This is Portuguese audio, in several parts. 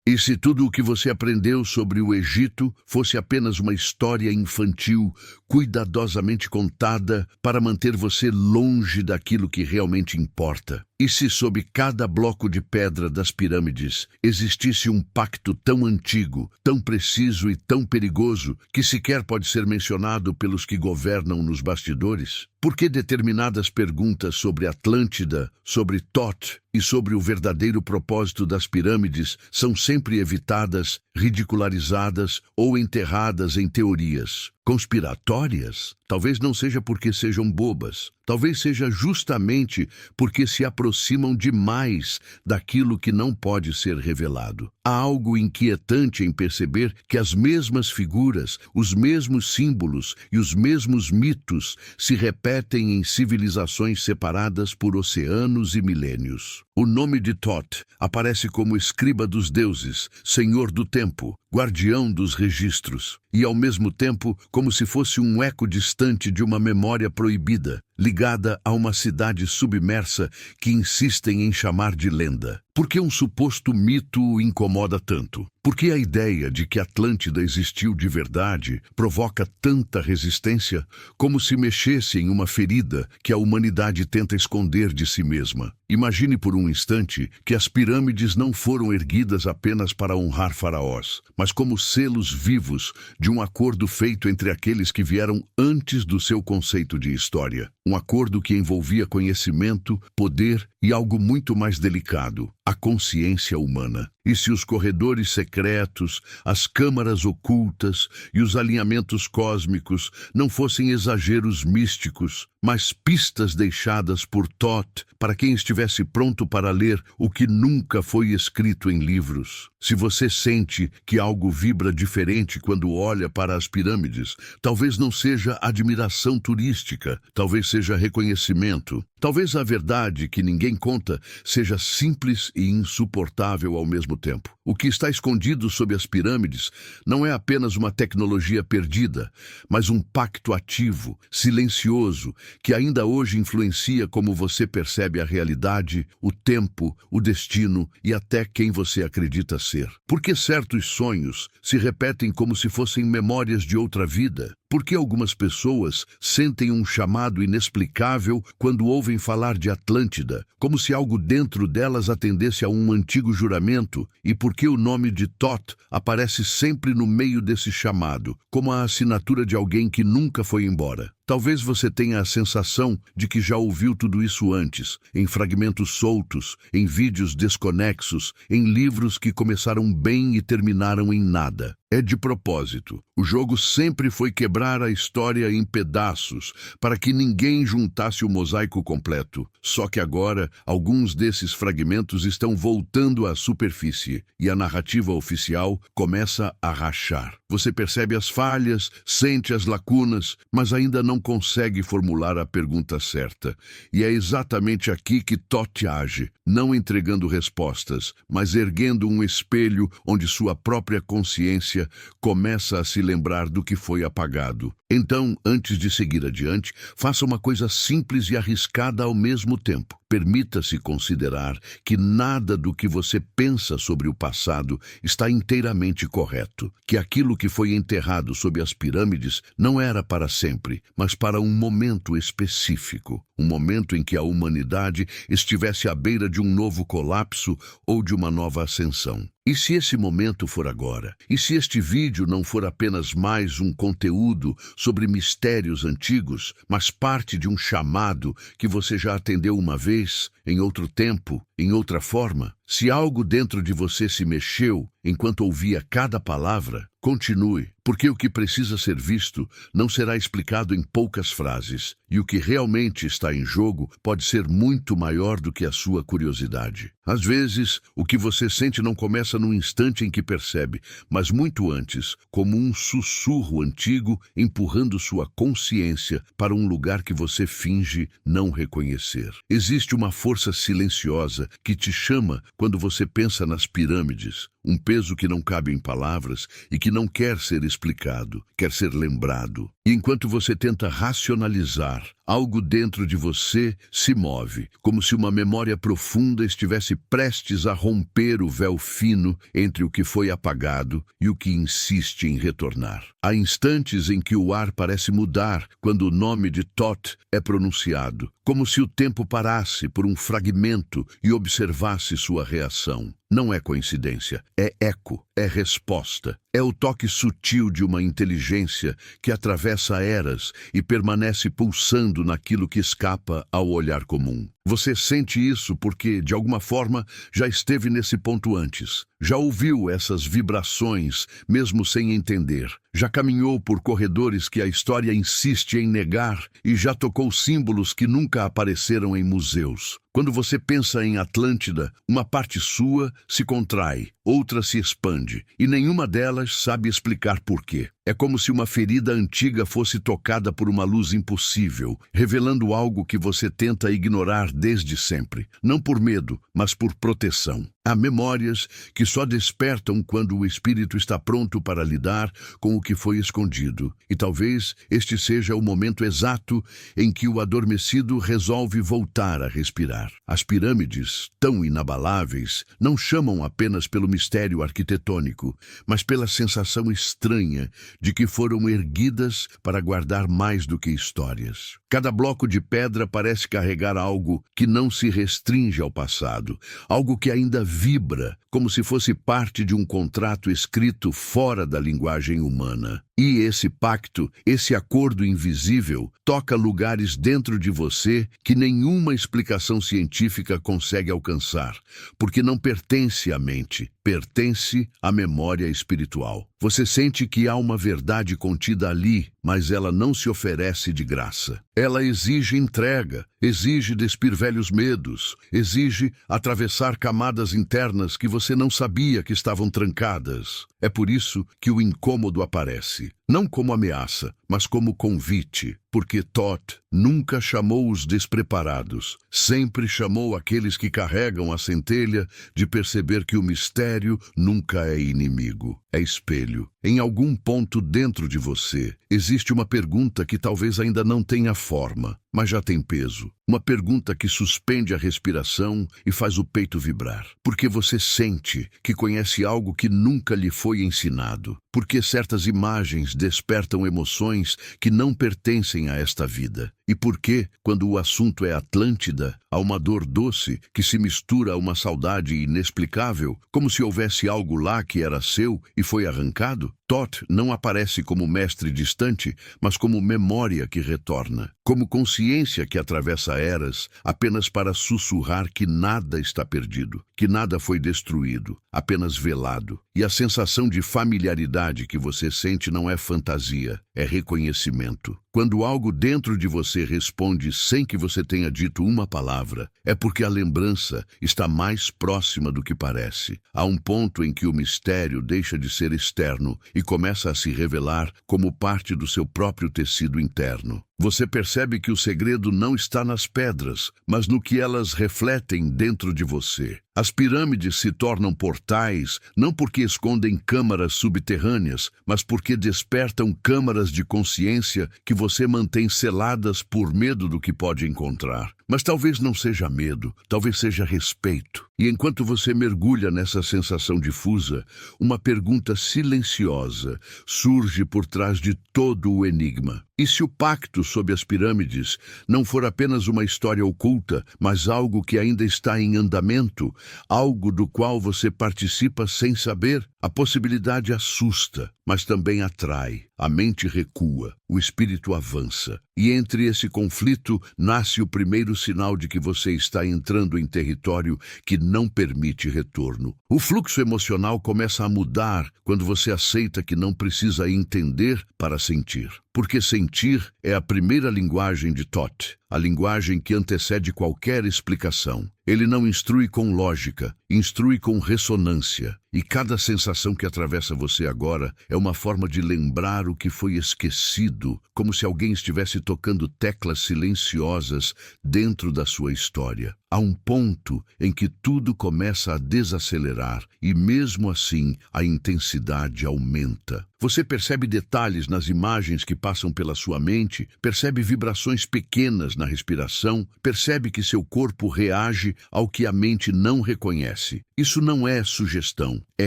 E se tudo o que você aprendeu sobre o Egito fosse apenas uma história infantil, cuidadosamente contada para manter você longe daquilo que realmente importa? E se sob cada bloco de pedra das pirâmides existisse um pacto tão antigo, tão preciso e tão perigoso que sequer pode ser mencionado pelos que governam nos bastidores? Por que determinadas perguntas sobre Atlântida, sobre Thoth e sobre o verdadeiro propósito das pirâmides são sempre evitadas, ridicularizadas ou enterradas em teorias conspiratórias? Talvez não seja porque sejam bobas. Talvez seja justamente porque se aproximam demais daquilo que não pode ser revelado. Há algo inquietante em perceber que as mesmas figuras, os mesmos símbolos e os mesmos mitos se repetem em civilizações separadas por oceanos e milênios. O nome de Thoth aparece como escriba dos deuses, senhor do tempo, guardião dos registros, e ao mesmo tempo como se fosse um eco distante de uma memória proibida, ligada a uma cidade submersa que insistem em chamar de lenda. Por que um suposto mito o incomoda tanto? Por que a ideia de que Atlântida existiu de verdade provoca tanta resistência, como se mexesse em uma ferida que a humanidade tenta esconder de si mesma? Imagine por um instante que as pirâmides não foram erguidas apenas para honrar faraós, mas como selos vivos de um acordo feito entre aqueles que vieram antes do seu conceito de história. Um acordo que envolvia conhecimento, poder e algo muito mais delicado, a consciência humana. E se os corredores secretos, as câmaras ocultas e os alinhamentos cósmicos não fossem exageros místicos, mas pistas deixadas por Thoth para quem estivesse pronto para ler o que nunca foi escrito em livros? Se você sente que algo vibra diferente quando olha para as pirâmides, talvez não seja admiração turística, talvez seja reconhecimento. Talvez a verdade que ninguém conta seja simples e insuportável ao mesmo tempo. O que está escondido sob as pirâmides não é apenas uma tecnologia perdida, mas um pacto ativo, silencioso, que ainda hoje influencia como você percebe a realidade, o tempo, o destino e até quem você acredita ser. Por que certos sonhos se repetem como se fossem memórias de outra vida? Por que algumas pessoas sentem um chamado inexplicável quando ouvem falar de Atlântida, como se algo dentro delas atendesse a um antigo juramento? E por que o nome de Thoth aparece sempre no meio desse chamado, como a assinatura de alguém que nunca foi embora? Talvez você tenha a sensação de que já ouviu tudo isso antes, em fragmentos soltos, em vídeos desconexos, em livros que começaram bem e terminaram em nada. É de propósito. O jogo sempre foi quebrar a história em pedaços, para que ninguém juntasse o mosaico completo. Só que agora, alguns desses fragmentos estão voltando à superfície, e a narrativa oficial começa a rachar. Você percebe as falhas, sente as lacunas, mas ainda não consegue formular a pergunta certa. E é exatamente aqui que Thoth age, não entregando respostas, mas erguendo um espelho onde sua própria consciência começa a se lembrar do que foi apagado. Então, antes de seguir adiante, faça uma coisa simples e arriscada ao mesmo tempo. Permita-se considerar que nada do que você pensa sobre o passado está inteiramente correto, que aquilo que foi enterrado sob as pirâmides não era para sempre, mas para um momento específico, um momento em que a humanidade estivesse à beira de um novo colapso ou de uma nova ascensão. E se esse momento for agora? E se este vídeo não for apenas mais um conteúdo sobre mistérios antigos, mas parte de um chamado que você já atendeu uma vez, em outro tempo, em outra forma? Se algo dentro de você se mexeu enquanto ouvia cada palavra, continue, porque o que precisa ser visto não será explicado em poucas frases, e o que realmente está em jogo pode ser muito maior do que a sua curiosidade. Às vezes, o que você sente não começa no instante em que percebe, mas muito antes, como um sussurro antigo empurrando sua consciência para um lugar que você finge não reconhecer. Existe uma força silenciosa que te chama quando você pensa nas pirâmides, um peso que não cabe em palavras e que não quer ser explicado, quer ser lembrado. E enquanto você tenta racionalizar, algo dentro de você se move, como se uma memória profunda estivesse prestes a romper o véu fino entre o que foi apagado e o que insiste em retornar. Há instantes em que o ar parece mudar quando o nome de Thoth é pronunciado, como se o tempo parasse por um fragmento e observasse sua reação. Não é coincidência, é eco, é resposta. É o toque sutil de uma inteligência que atravessa eras e permanece pulsando naquilo que escapa ao olhar comum. Você sente isso porque, de alguma forma, já esteve nesse ponto antes. Já ouviu essas vibrações, mesmo sem entender. Já caminhou por corredores que a história insiste em negar e já tocou símbolos que nunca apareceram em museus. Quando você pensa em Atlântida, uma parte sua se contrai, outra se expande, e nenhuma delas sabe explicar por quê. É como se uma ferida antiga fosse tocada por uma luz impossível, revelando algo que você tenta ignorar desde sempre, não por medo, mas por proteção. Há memórias que só despertam quando o espírito está pronto para lidar com o que foi escondido, e talvez este seja o momento exato em que o adormecido resolve voltar a respirar. As pirâmides, tão inabaláveis, não chamam apenas pelo mistério arquitetônico, mas pela sensação estranha de que foram erguidas para guardar mais do que histórias. Cada bloco de pedra parece carregar algo que não se restringe ao passado, algo que ainda vibra, como se fosse parte de um contrato escrito fora da linguagem humana. E esse pacto, esse acordo invisível, toca lugares dentro de você que nenhuma explicação científica consegue alcançar, porque não pertence à mente, pertence à memória espiritual. Você sente que há uma verdade contida ali, mas ela não se oferece de graça. Ela exige entrega, exige despir velhos medos, exige atravessar camadas internas que você não sabia que estavam trancadas. É por isso que o incômodo aparece, não como ameaça, mas como convite, porque Thoth nunca chamou os despreparados, sempre chamou aqueles que carregam a centelha de perceber que o mistério nunca é inimigo, é espelho. Em algum ponto dentro de você, existe uma pergunta que talvez ainda não tenha forma, mas já tem peso. Uma pergunta que suspende a respiração e faz o peito vibrar. Porque você sente que conhece algo que nunca lhe foi ensinado. Porque certas imagens despertam emoções que não pertencem a esta vida. E porque, quando o assunto é Atlântida, há uma dor doce que se mistura a uma saudade inexplicável, como se houvesse algo lá que era seu e foi arrancado. Thoth não aparece como mestre distante, mas como memória que retorna, como consciência que atravessa eras, apenas para sussurrar que nada está perdido, que nada foi destruído, apenas velado. E a sensação de familiaridade que você sente não é fantasia, é reconhecimento. Quando algo dentro de você responde sem que você tenha dito uma palavra, é porque a lembrança está mais próxima do que parece. Há um ponto em que o mistério deixa de ser externo e começa a se revelar como parte do seu próprio tecido interno. Você percebe que o segredo não está nas pedras, mas no que elas refletem dentro de você. As pirâmides se tornam portais não porque escondem câmaras subterrâneas, mas porque despertam câmaras de consciência que você mantém seladas por medo do que pode encontrar. Mas talvez não seja medo, talvez seja respeito. E enquanto você mergulha nessa sensação difusa, uma pergunta silenciosa surge por trás de todo o enigma. E se o pacto sob as pirâmides não for apenas uma história oculta, mas algo que ainda está em andamento, algo do qual você participa sem saber? A possibilidade assusta, mas também atrai. A mente recua, o espírito avança. E entre esse conflito nasce o primeiro sinal de que você está entrando em território que não permite retorno. O fluxo emocional começa a mudar quando você aceita que não precisa entender para sentir. porque sentir é a primeira linguagem de Thoth, a linguagem que antecede qualquer explicação. Ele não instrui com lógica, instrui com ressonância. E cada sensação que atravessa você agora é uma forma de lembrar o que foi esquecido, como se alguém estivesse tocando teclas silenciosas dentro da sua história. Há um ponto em que tudo começa a desacelerar e, mesmo assim, a intensidade aumenta. Você percebe detalhes nas imagens que passam pela sua mente, percebe vibrações pequenas na respiração, percebe que seu corpo reage ao que a mente não reconhece. Isso não é sugestão, é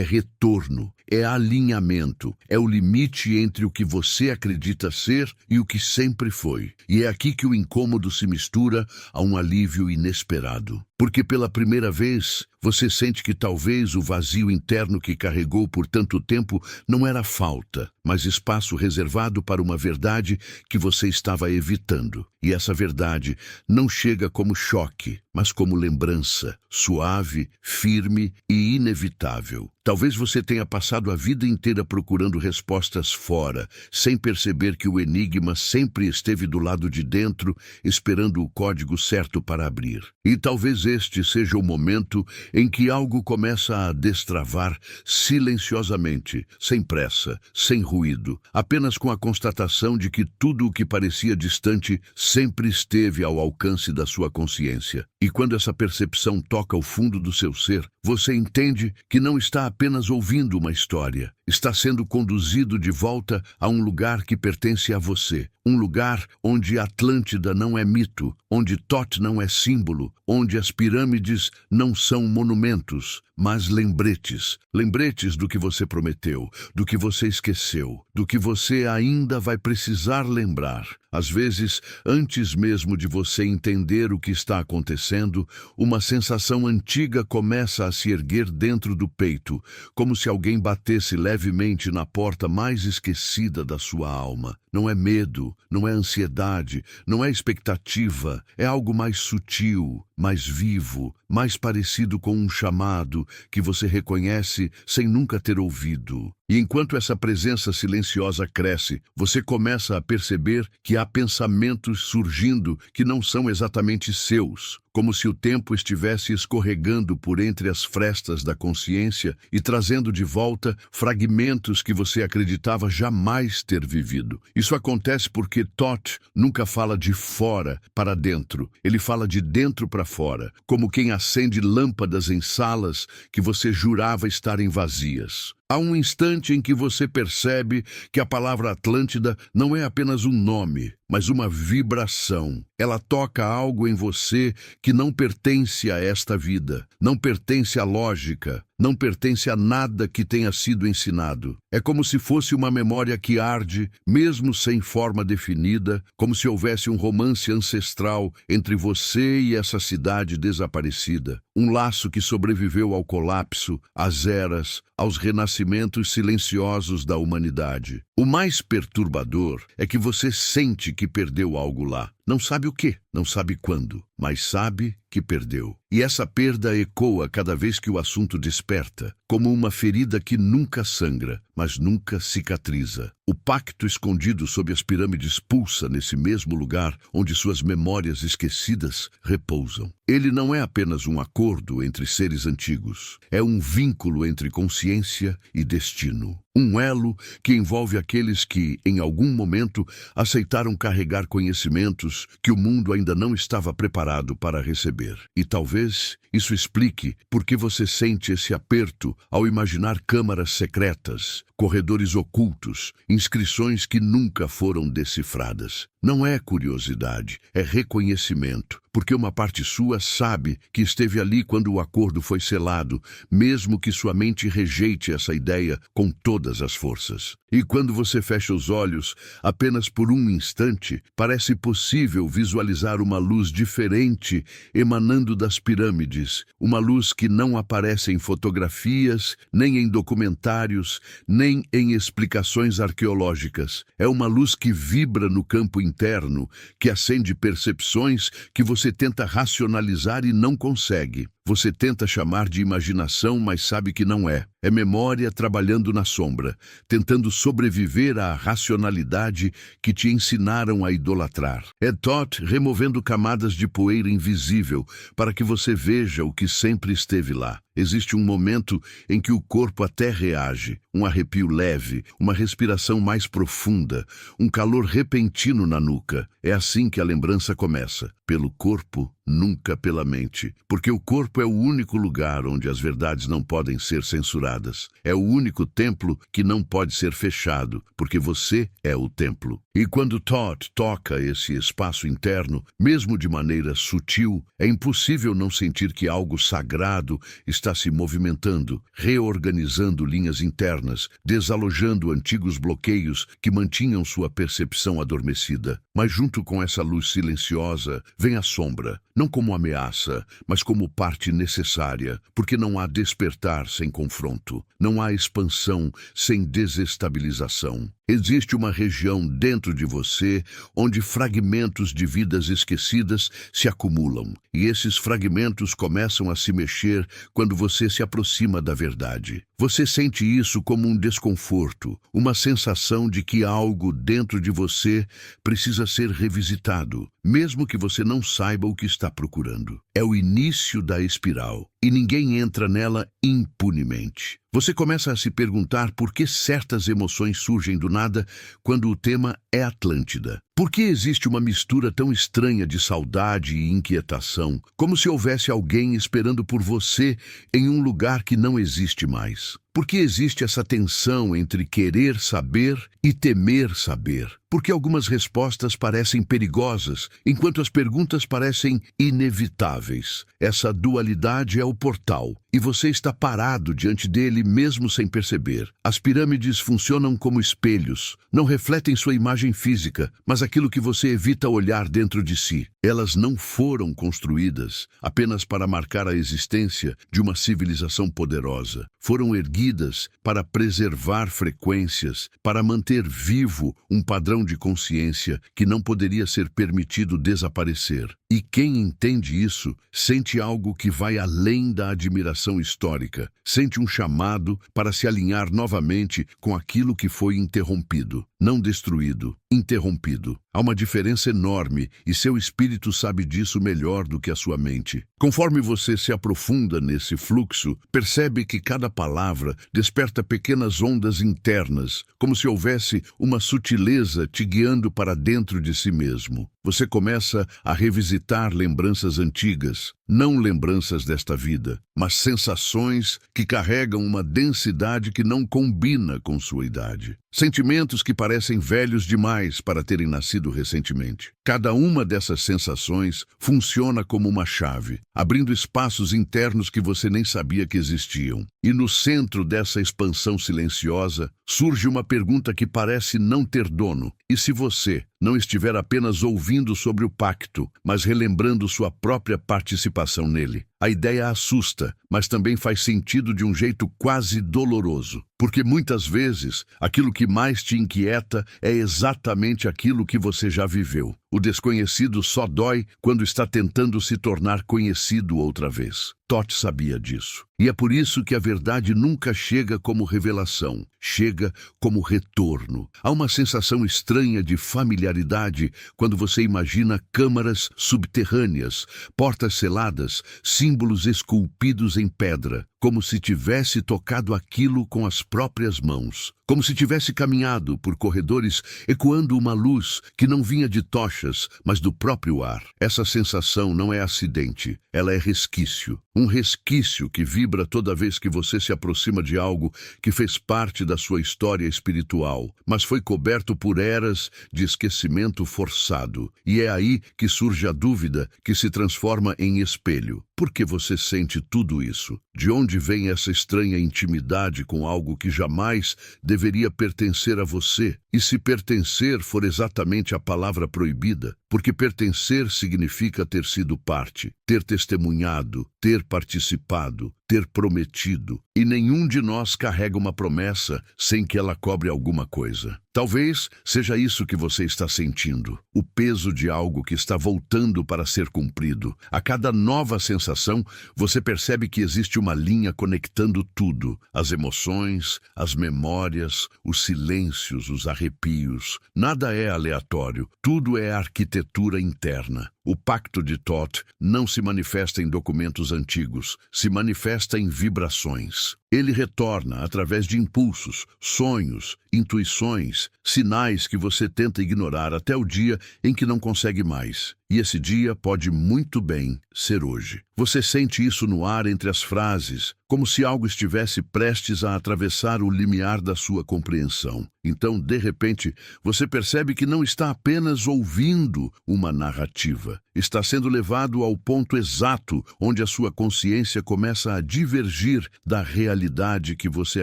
retorno, é alinhamento, é o limite entre o que você acredita ser e o que sempre foi. E é aqui que o incômodo se mistura a um alívio inesperado. Porque pela primeira vez, você sente que talvez o vazio interno que carregou por tanto tempo não era falta, mas espaço reservado para uma verdade que você estava evitando. E essa verdade não chega como choque, mas como lembrança, suave, firme e inevitável. Talvez você tenha passado a vida inteira procurando respostas fora, sem perceber que o enigma sempre esteve do lado de dentro, esperando o código certo para abrir. E talvez este seja o momento em que algo começa a destravar silenciosamente, sem pressa, sem ruído, apenas com a constatação de que tudo o que parecia distante sempre esteve ao alcance da sua consciência. E quando essa percepção toca o fundo do seu ser, você entende que não está apenas ouvindo uma história, está sendo conduzido de volta a um lugar que pertence a você. Um lugar onde Atlântida não é mito, onde Thoth não é símbolo, onde as pirâmides não são monumentos, mas lembretes. Lembretes do que você prometeu, do que você esqueceu, do que você ainda vai precisar lembrar. Às vezes, antes mesmo de você entender o que está acontecendo, uma sensação antiga começa a se erguer dentro do peito, como se alguém batesse levemente na porta mais esquecida da sua alma. Não é medo, não é ansiedade, não é expectativa, é algo mais sutil, mais vivo, mais parecido com um chamado que você reconhece sem nunca ter ouvido. E enquanto essa presença silenciosa cresce, você começa a perceber que há pensamentos surgindo que não são exatamente seus, como se o tempo estivesse escorregando por entre as frestas da consciência e trazendo de volta fragmentos que você acreditava jamais ter vivido. Isso acontece porque Thoth nunca fala de fora para dentro, ele fala de dentro para fora, como quem acende lâmpadas em salas que você jurava estarem vazias. Há um instante em que você percebe que a palavra Atlântida não é apenas um nome, mas uma vibração. Ela toca algo em você que não pertence a esta vida, não pertence à lógica, não pertence a nada que tenha sido ensinado. É como se fosse uma memória que arde, mesmo sem forma definida, como se houvesse um romance ancestral entre você e essa cidade desaparecida. Um laço que sobreviveu ao colapso, às eras, aos renascimentos silenciosos da humanidade. O mais perturbador é que você sente que perdeu algo lá. Não sabe o quê, não sabe quando, mas sabe que perdeu. E essa perda ecoa cada vez que o assunto desperta, como uma ferida que nunca sangra, mas nunca cicatriza. O pacto escondido sob as pirâmides pulsa nesse mesmo lugar onde suas memórias esquecidas repousam. Ele não é apenas um acordo entre seres antigos, é um vínculo entre consciência e destino. Um elo que envolve aqueles que, em algum momento, aceitaram carregar conhecimentos que o mundo ainda não estava preparado para receber. E talvez isso explique por que você sente esse aperto ao imaginar câmaras secretas, corredores ocultos, inscrições que nunca foram decifradas. Não é curiosidade, é reconhecimento, porque uma parte sua sabe que esteve ali quando o acordo foi selado, mesmo que sua mente rejeite essa ideia com todas as forças. E quando você fecha os olhos, apenas por um instante, parece possível visualizar uma luz diferente emanando das pirâmides, uma luz que não aparece em fotografias, nem em documentários, nem em explicações arqueológicas. É uma luz que vibra no campo interno, que acende percepções que você tenta racionalizar e não consegue. Você tenta chamar de imaginação, mas sabe que não é. É memória trabalhando na sombra, tentando sobreviver à racionalidade que te ensinaram a idolatrar. É Thoth removendo camadas de poeira invisível para que você veja o que sempre esteve lá. Existe um momento em que o corpo até reage, um arrepio leve, uma respiração mais profunda, um calor repentino na nuca. É assim que a lembrança começa, pelo corpo, nunca pela mente. Porque o corpo é o único lugar onde as verdades não podem ser censuradas. É o único templo que não pode ser fechado, porque você é o templo. E quando Thoth toca esse espaço interno, mesmo de maneira sutil, é impossível não sentir que algo sagrado está se movimentando, reorganizando linhas internas, desalojando antigos bloqueios que mantinham sua percepção adormecida. Mas junto com essa luz silenciosa, vem a sombra, não como ameaça, mas como parte necessária, porque não há despertar sem confronto, não há expansão sem desestabilização. Existe uma região dentro de você onde fragmentos de vidas esquecidas se acumulam, e esses fragmentos começam a se mexer quando você se aproxima da verdade. Você sente isso como um desconforto, uma sensação de que algo dentro de você precisa ser revisitado, mesmo que você não saiba o que está procurando. É o início da espiral, e ninguém entra nela impunemente. Você começa a se perguntar por que certas emoções surgem do nada quando o tema é Atlântida. Por que existe uma mistura tão estranha de saudade e inquietação, como se houvesse alguém esperando por você em um lugar que não existe mais? Por que existe essa tensão entre querer saber e temer saber? Porque algumas respostas parecem perigosas, enquanto as perguntas parecem inevitáveis. Essa dualidade é o portal, e você está parado diante dele mesmo sem perceber. As pirâmides funcionam como espelhos, não refletem sua imagem física, mas aquilo que você evita olhar dentro de si. Elas não foram construídas apenas para marcar a existência de uma civilização poderosa. Foram erguidas para preservar frequências, para manter vivo um padrão de consciência que não poderia ser permitido desaparecer. E quem entende isso sente algo que vai além da admiração histórica, sente um chamado para se alinhar novamente com aquilo que foi interrompido, não destruído, interrompido. Há uma diferença enorme e seu espírito sabe disso melhor do que a sua mente. Conforme você se aprofunda nesse fluxo, percebe que cada palavra desperta pequenas ondas internas, como se houvesse uma sutileza te guiando para dentro de si mesmo. Você começa a revisitar lembranças antigas, não lembranças desta vida, mas sensações que carregam uma densidade que não combina com sua idade. Sentimentos que parecem velhos demais para terem nascido recentemente. Cada uma dessas sensações funciona como uma chave, abrindo espaços internos que você nem sabia que existiam. E no centro dessa expansão silenciosa, surge uma pergunta que parece não ter dono. E se você não estiver apenas ouvindo sobre o pacto, mas relembrando sua própria participação nele? A ideia assusta, mas também faz sentido de um jeito quase doloroso. Porque muitas vezes, aquilo que mais te inquieta é exatamente aquilo que você já viveu. O desconhecido só dói quando está tentando se tornar conhecido outra vez. Thoth sabia disso. E é por isso que a verdade nunca chega como revelação, chega como retorno. Há uma sensação estranha de familiaridade quando você imagina câmaras subterrâneas, portas seladas, símbolos esculpidos em pedra, como se tivesse tocado aquilo com as próprias mãos, como se tivesse caminhado por corredores ecoando uma luz que não vinha de tochas, mas do próprio ar. Essa sensação não é acidente, ela é resquício. Um resquício que vibra toda vez que você se aproxima de algo que fez parte da sua história espiritual, mas foi coberto por eras de esquecimento forçado. E é aí que surge a dúvida que se transforma em espelho. Por que você sente tudo isso? De onde vem essa estranha intimidade com algo que jamais deveria pertencer a você? E se pertencer for exatamente a palavra proibida? Porque pertencer significa ter sido parte, ter testemunhado, ter participado, ter prometido. E nenhum de nós carrega uma promessa sem que ela cobre alguma coisa. Talvez seja isso que você está sentindo, o peso de algo que está voltando para ser cumprido. A cada nova sensação, você percebe que existe uma linha conectando tudo: as emoções, as memórias, os silêncios, os arrepios. Nada é aleatório, tudo é arquitetura interna. O Pacto de Thoth não se manifesta em documentos antigos, se manifesta em vibrações. Ele retorna através de impulsos, sonhos, intuições, sinais que você tenta ignorar até o dia em que não consegue mais. E esse dia pode muito bem ser hoje. Você sente isso no ar entre as frases, como se algo estivesse prestes a atravessar o limiar da sua compreensão. Então, de repente, você percebe que não está apenas ouvindo uma narrativa. Está sendo levado ao ponto exato onde a sua consciência começa a divergir da realidade que você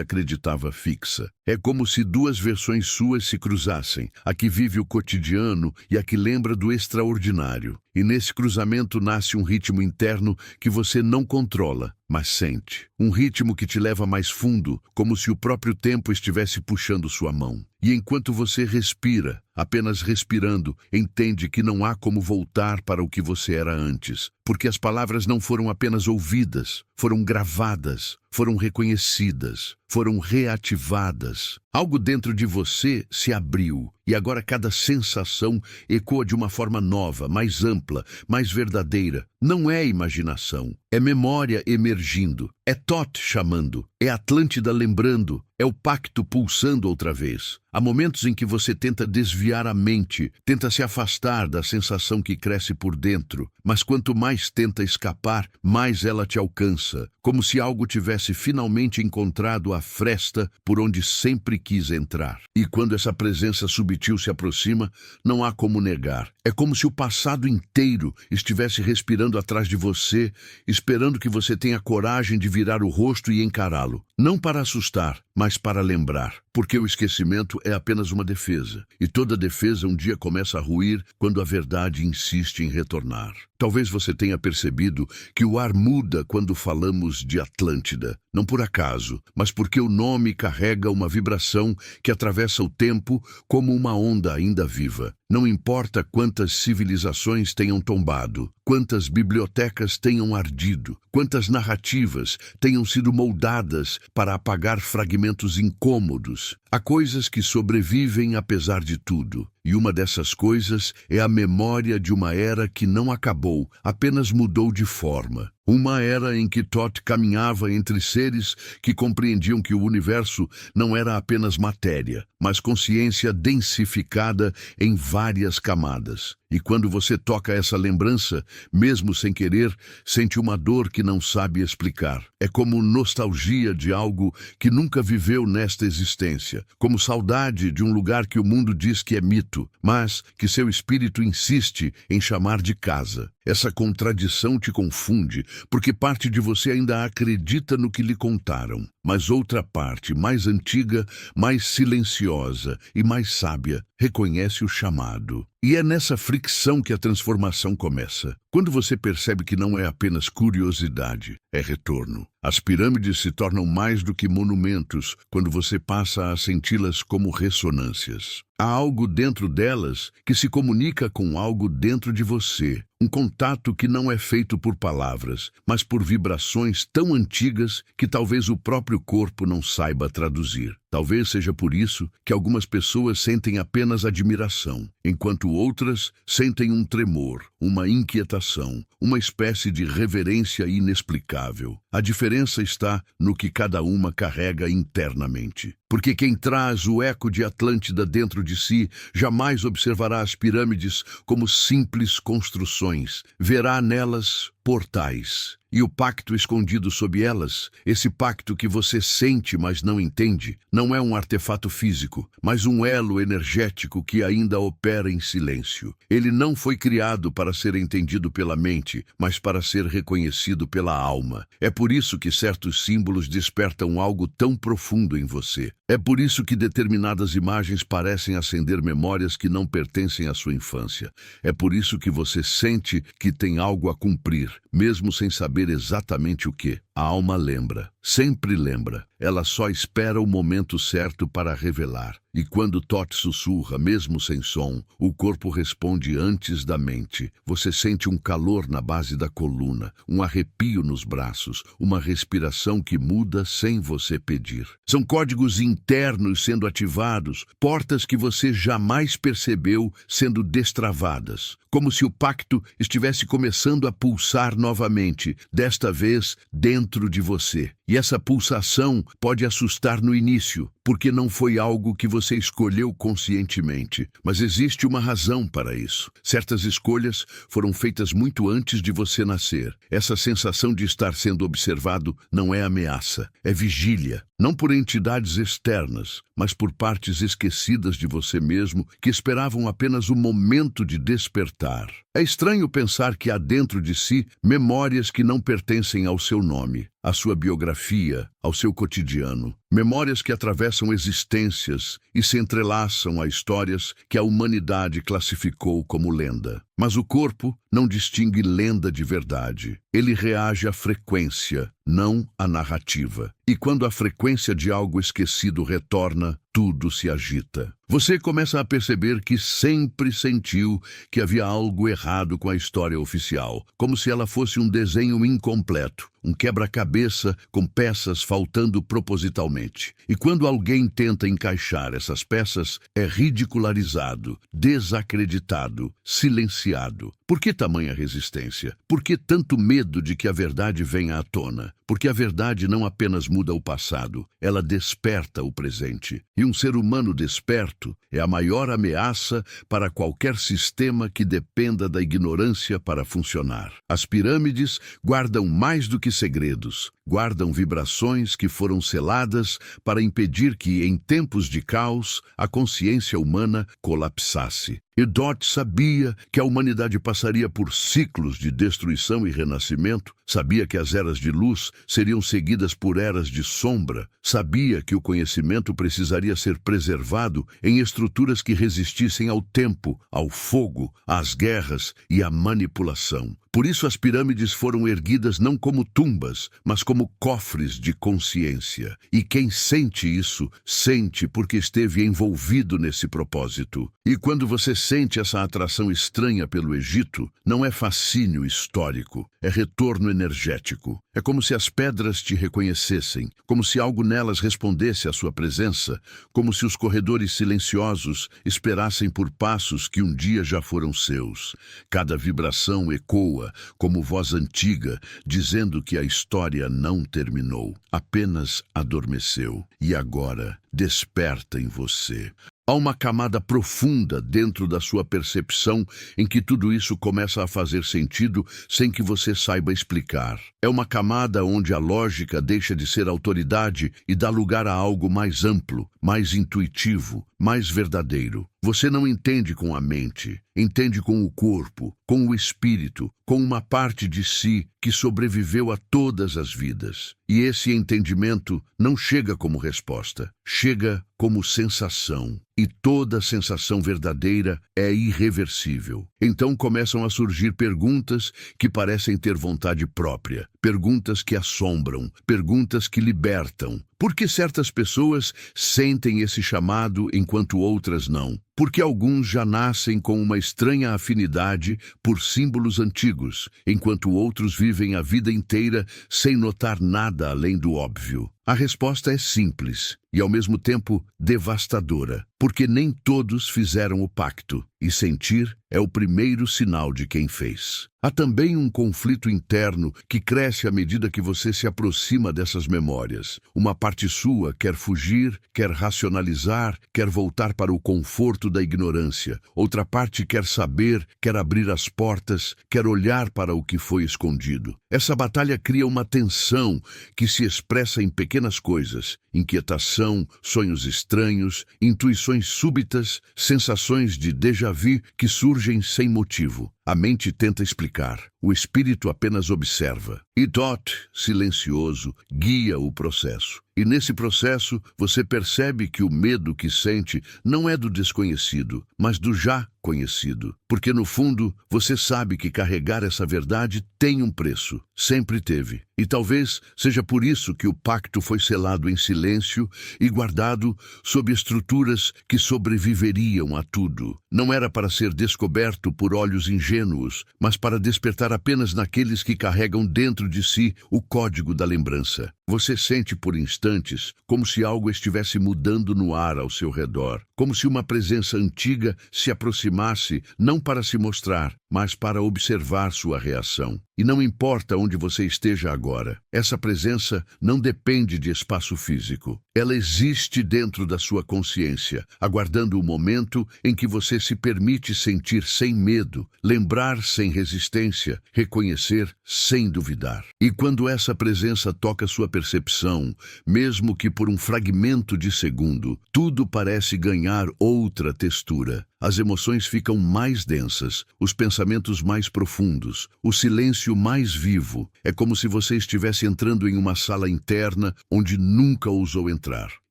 acreditava fixa. É como se duas versões suas se cruzassem, a que vive o cotidiano e a que lembra do extraordinário. E nesse cruzamento nasce um ritmo interno que você não controla, mas sente. Um ritmo que te leva mais fundo, como se o próprio tempo estivesse puxando sua mão. E enquanto você respira, apenas respirando, entende que não há como voltar para o que você era antes, porque as palavras não foram apenas ouvidas, foram gravadas, foram reconhecidas, foram reativadas. Algo dentro de você se abriu, e agora cada sensação ecoa de uma forma nova, mais ampla, mais verdadeira. Não é imaginação, é memória emergindo, é Thoth chamando, é Atlântida lembrando, é o pacto pulsando outra vez. Há momentos em que você tenta desviar a mente, tenta se afastar da sensação que cresce por dentro, mas quanto mais tenta escapar, mais ela te alcança, como se algo tivesse finalmente encontrado a fresta por onde sempre quis entrar. E quando essa presença sutil se aproxima, não há como negar. É como se o passado inteiro estivesse respirando atrás de você, esperando que você tenha coragem de virar o rosto e encará-lo. Não para assustar, mas para lembrar. Porque o esquecimento é apenas uma defesa. E toda defesa um dia começa a ruir quando a verdade insiste em retornar. Talvez você tenha percebido que o ar muda quando falamos de Atlântida. Não por acaso, mas porque o nome carrega uma vibração que atravessa o tempo como uma onda ainda viva. Não importa quantas civilizações tenham tombado, quantas bibliotecas tenham ardido, quantas narrativas tenham sido moldadas para apagar fragmentos incômodos. Há coisas que sobrevivem apesar de tudo. E uma dessas coisas é a memória de uma era que não acabou, apenas mudou de forma. Uma era em que Thoth caminhava entre seres que compreendiam que o universo não era apenas matéria, mas consciência densificada em várias camadas. E quando você toca essa lembrança, mesmo sem querer, sente uma dor que não sabe explicar. É como nostalgia de algo que nunca viveu nesta existência, como saudade de um lugar que o mundo diz que é mito, mas que seu espírito insiste em chamar de casa. Essa contradição te confunde, porque parte de você ainda acredita no que lhe contaram, mas outra parte, mais antiga, mais silenciosa e mais sábia, reconhece o chamado. E é nessa fricção que a transformação começa. Quando você percebe que não é apenas curiosidade, é retorno. As pirâmides se tornam mais do que monumentos quando você passa a senti-las como ressonâncias. Há algo dentro delas que se comunica com algo dentro de você. Um contato que não é feito por palavras, mas por vibrações tão antigas que talvez o próprio corpo não saiba traduzir. Talvez seja por isso que algumas pessoas sentem apenas admiração, enquanto outras sentem um tremor, uma inquietação, uma espécie de reverência inexplicável. A diferença está no que cada uma carrega internamente. Porque quem traz o eco de Atlântida dentro de si jamais observará as pirâmides como simples construções, verá nelas portais. E o pacto escondido sob elas, esse pacto que você sente mas não entende, não é um artefato físico, mas um elo energético que ainda opera em silêncio. Ele não foi criado para ser entendido pela mente, mas para ser reconhecido pela alma. É por isso que certos símbolos despertam algo tão profundo em você. É por isso que determinadas imagens parecem acender memórias que não pertencem à sua infância. É por isso que você sente que tem algo a cumprir, mesmo sem saber exatamente o que. A alma lembra. sempre lembra. Ela só espera o momento certo para revelar. E quando Tot sussurra, mesmo sem som, o corpo responde antes da mente. Você sente um calor na base da coluna, um arrepio nos braços, uma respiração que muda sem você pedir. São códigos internos sendo ativados, portas que você jamais percebeu sendo destravadas. Como se o pacto estivesse começando a pulsar novamente, desta vez dentro de você. E essa pulsação pode assustar no início, porque não foi algo que você escolheu conscientemente. Mas existe uma razão para isso. Certas escolhas foram feitas muito antes de você nascer. Essa sensação de estar sendo observado não é ameaça, é vigília. Não por entidades externas, mas por partes esquecidas de você mesmo que esperavam apenas o momento de despertar. É estranho pensar que há dentro de si memórias que não pertencem ao seu nome, à sua biografia, ao seu cotidiano. Memórias que atravessam existências e se entrelaçam a histórias que a humanidade classificou como lenda. Mas o corpo não distingue lenda de verdade. Ele reage à frequência, não à narrativa. E quando a frequência de algo esquecido retorna, tudo se agita. Você começa a perceber que sempre sentiu que havia algo errado com a história oficial, como se ela fosse um desenho incompleto, um quebra-cabeça com peças faltando propositalmente. E quando alguém tenta encaixar essas peças, é ridicularizado, desacreditado, silenciado. Por que tamanha resistência? Por que tanto medo de que a verdade venha à tona? Porque a verdade não apenas muda o passado, ela desperta o presente. E um ser humano desperto é a maior ameaça para qualquer sistema que dependa da ignorância para funcionar. As pirâmides guardam mais do que segredos, guardam vibrações que foram seladas para impedir que, em tempos de caos, a consciência humana colapsasse. E Tot sabia que a humanidade passaria por ciclos de destruição e renascimento, sabia que as eras de luz seriam seguidas por eras de sombra, sabia que o conhecimento precisaria ser preservado em estruturas que resistissem ao tempo, ao fogo, às guerras e à manipulação. Por isso as pirâmides foram erguidas não como tumbas, mas como cofres de consciência. E quem sente isso, sente porque esteve envolvido nesse propósito. E quando você sente essa atração estranha pelo Egito, não é fascínio histórico, é retorno energético. É como se as pedras te reconhecessem, como se algo nelas respondesse à sua presença, como se os corredores silenciosos esperassem por passos que um dia já foram seus. Cada vibração ecoa como voz antiga, dizendo que a história não terminou, apenas adormeceu. E agora desperta em você. Há uma camada profunda dentro da sua percepção em que tudo isso começa a fazer sentido sem que você saiba explicar. É uma camada onde a lógica deixa de ser autoridade e dá lugar a algo mais amplo, mais intuitivo, mais verdadeiro. Você não entende com a mente, entende com o corpo, com o espírito, com uma parte de si que sobreviveu a todas as vidas. E esse entendimento não chega como resposta, chega como sensação. E toda sensação verdadeira é irreversível. Então começam a surgir perguntas que parecem ter vontade própria, perguntas que assombram, perguntas que libertam. Por que certas pessoas sentem esse chamado enquanto outras não? Porque alguns já nascem com uma estranha afinidade por símbolos antigos, enquanto outros vivem a vida inteira sem notar nada além do óbvio. A resposta é simples e, ao mesmo tempo, devastadora, porque nem todos fizeram o pacto, e sentir é o primeiro sinal de quem fez. Há também um conflito interno que cresce à medida que você se aproxima dessas memórias. Uma parte sua quer fugir, quer racionalizar, quer voltar para o conforto da ignorância. Outra parte quer saber, quer abrir as portas, quer olhar para o que foi escondido. Essa batalha cria uma tensão que se expressa em pequenas coisas, inquietação, sonhos estranhos, intuições súbitas, sensações de déjà-vu que surgem sem motivo. A mente tenta explicar, o espírito apenas observa. E Dot, silencioso, guia o processo. E nesse processo, você percebe que o medo que sente não é do desconhecido, mas do já conhecido. Porque no fundo, você sabe que carregar essa verdade tem um preço. Sempre teve. E talvez seja por isso que o pacto foi selado em silêncio e guardado sob estruturas que sobreviveriam a tudo. Não era para ser descoberto por olhos ingênuos, mas para despertar apenas naqueles que carregam dentro de si o código da lembrança. Você sente por instantes como se algo estivesse mudando no ar ao seu redor, como se uma presença antiga se aproximasse, não para se mostrar, mas para observar sua reação. E não importa onde você esteja agora, essa presença não depende de espaço físico. Ela existe dentro da sua consciência, aguardando o momento em que você se permite sentir sem medo, lembrar sem resistência, reconhecer sem duvidar. E quando essa presença toca sua percepção, mesmo que por um fragmento de segundo, tudo parece ganhar outra textura. As emoções ficam mais densas, os pensamentos mais profundos, o silêncio mais vivo. É como se você estivesse entrando em uma sala interna onde nunca ousou entrar.